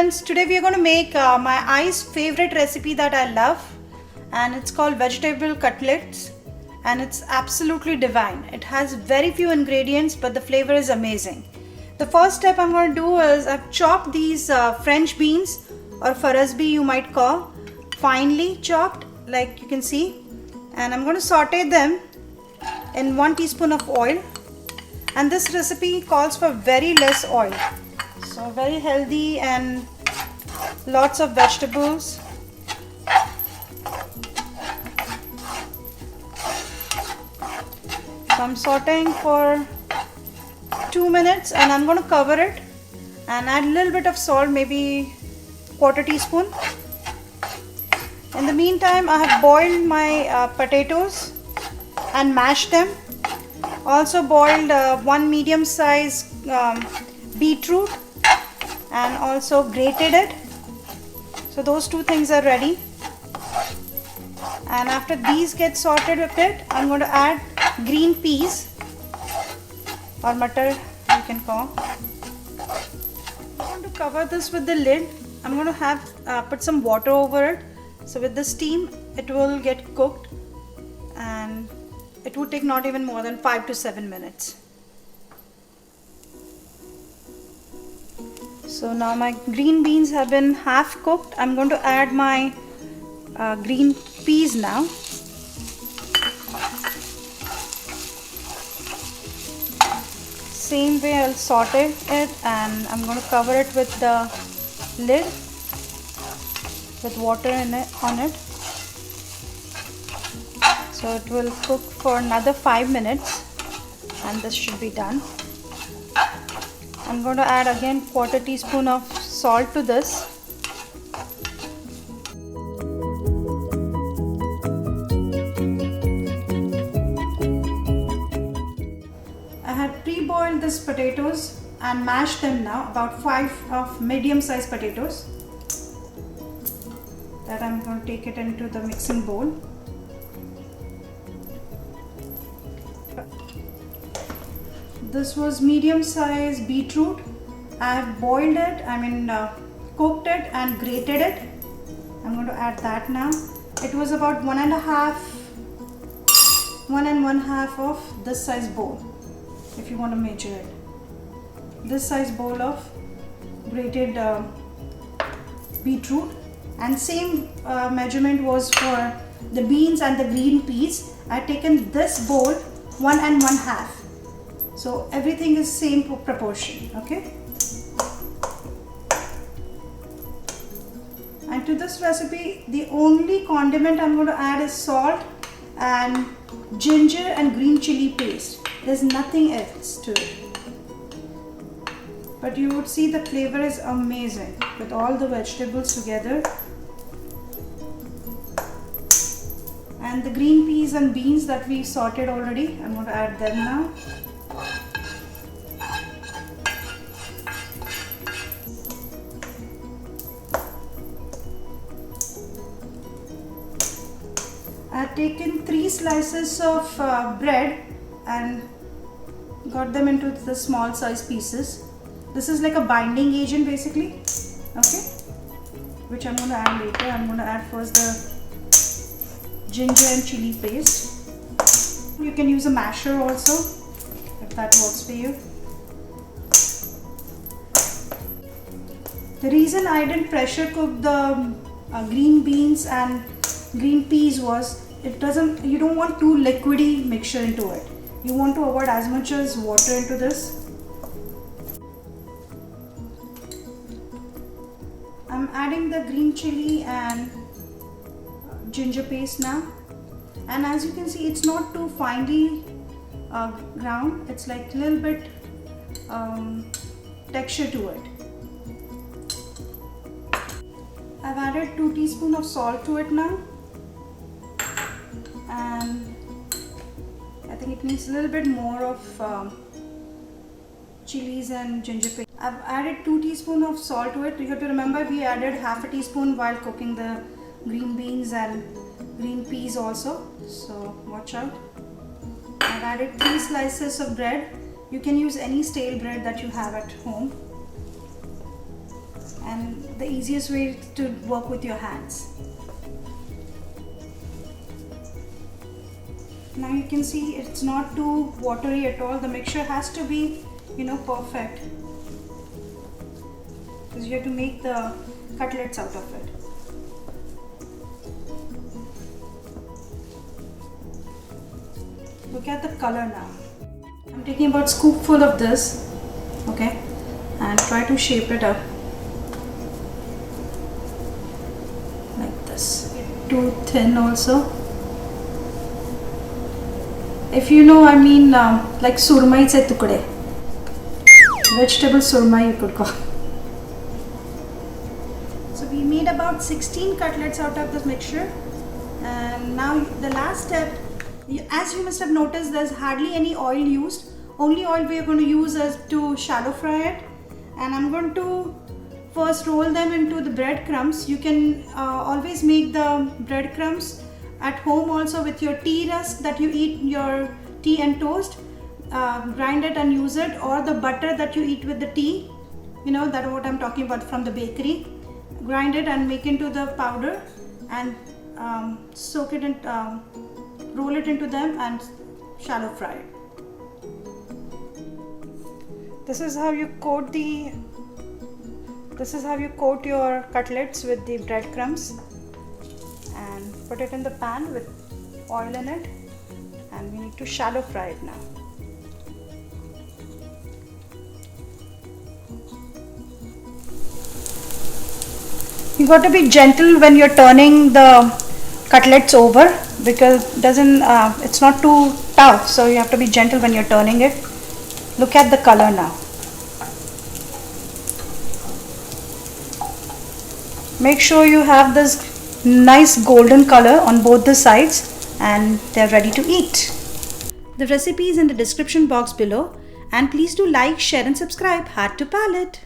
friends, today we are going to make my I's favorite recipe that I love, and it's called vegetable cutlets, and it's absolutely divine. It has very few ingredients but the flavor is amazing. The first step I'm going to do is I've chopped these French beans, or fरसब you might call, finely chopped like you can see, and I'm going to saute them in 1 teaspoon of oil. And this recipe calls for very less oil, so very healthy and lots of vegetables. So I'm sauteing for 2 minutes and I'm going to cover it and add a little bit of salt, maybe 1/4 teaspoon. In the meantime, I have boiled my potatoes and mashed them. Also boiled 1 medium sized beetroot and also grated it. So those two things are ready. And after these get sauteed a bit, I'm going to add green peas, or matar you can call. I'm going to cover this with the lid. I'm going to have put some water over it. So with the steam, it will get cooked, and it would take not even more than 5 to 7 minutes. So now my green beans have been half cooked. I'm going to add my green peas now. Same way I'll saute it, and I'm going to cover it with the lid with water on it. So it will cook for another 5 minutes and this should be done. I'm going to add again 1/4 teaspoon of salt to this. I had pre-boiled these potatoes and mashed them now, about 5 of medium sized potatoes. That I'm going to take it into the mixing bowl. This was medium sized beetroot. I have boiled it, cooked it and grated it. I'm going to add that now. It was about 1 and 1/2 of this size bowl, if you want to measure it. This size bowl of grated beetroot, and same measurement was for the beans and the green peas. I've taken this bowl 1 and 1/2. So everything is same proportion, okay? And to this recipe, the only condiment I'm going to add is salt and ginger and green chili paste. There's nothing else to it. But you would see the flavor is amazing with all the vegetables together. And the green peas and beans that we sauteed already, I'm going to add them now. I've taken 3 slices of bread and got them into the small size pieces. This is like a binding agent basically, okay, which I'm going to add later. I'm going to add first the ginger and chili paste. You can use a masher also if that works for you. The reason I didn't pressure cook the green beans and green peas was you don't want too liquidy mixture into it. You want to avoid as much as water into this. I'm adding the green chili and ginger paste now, and as you can see, it's not too finely ground. It's like a little bit texture to it. I've added 2 teaspoons of salt to it now, and I think it needs a little bit more of chilies and ginger paste. I've added 2 teaspoons of salt to it. You have to remember we added 1/2 teaspoon while cooking the green beans and green peas also, so watch out. I've added 3 slices of bread. You can use any stale bread that you have at home. And the easiest way to work with your hands. Now you can see it's not too watery at all. The mixture has to be, perfect, because you have to make the cutlets out of it. Look at the color now. I'm taking about a scoopful of this, okay, and try to shape it up like this. Too thin also. If you know, like surmai se tukde. Vegetable surmai you could call. So we made about 16 cutlets out of this mixture, and now the last step, as you must have noticed, there's hardly any oil used. Only oil we are going to use is to shallow fry it, and I'm going to first roll them into the breadcrumbs. You can always make the breadcrumbs at home also with your tea rusk that you eat your tea and toast. Grind it and use it, or the butter that you eat with the tea, that what I'm talking about from the bakery. Grind it and make into the powder, and soak it and roll it into them and shallow fry it. This is how you coat your cutlets with the breadcrumbs, and put it in the pan with oil in it, and we need to shallow fry it now. You got to be gentle when you're turning the cutlets over, because it's not too tough, so you have to be gentle when you're turning it. Look at the color now. Make sure you have this nice golden color on both the sides, and they're ready to eat. The recipe is in the description box below, and please do like, share and subscribe. Heart to Palate.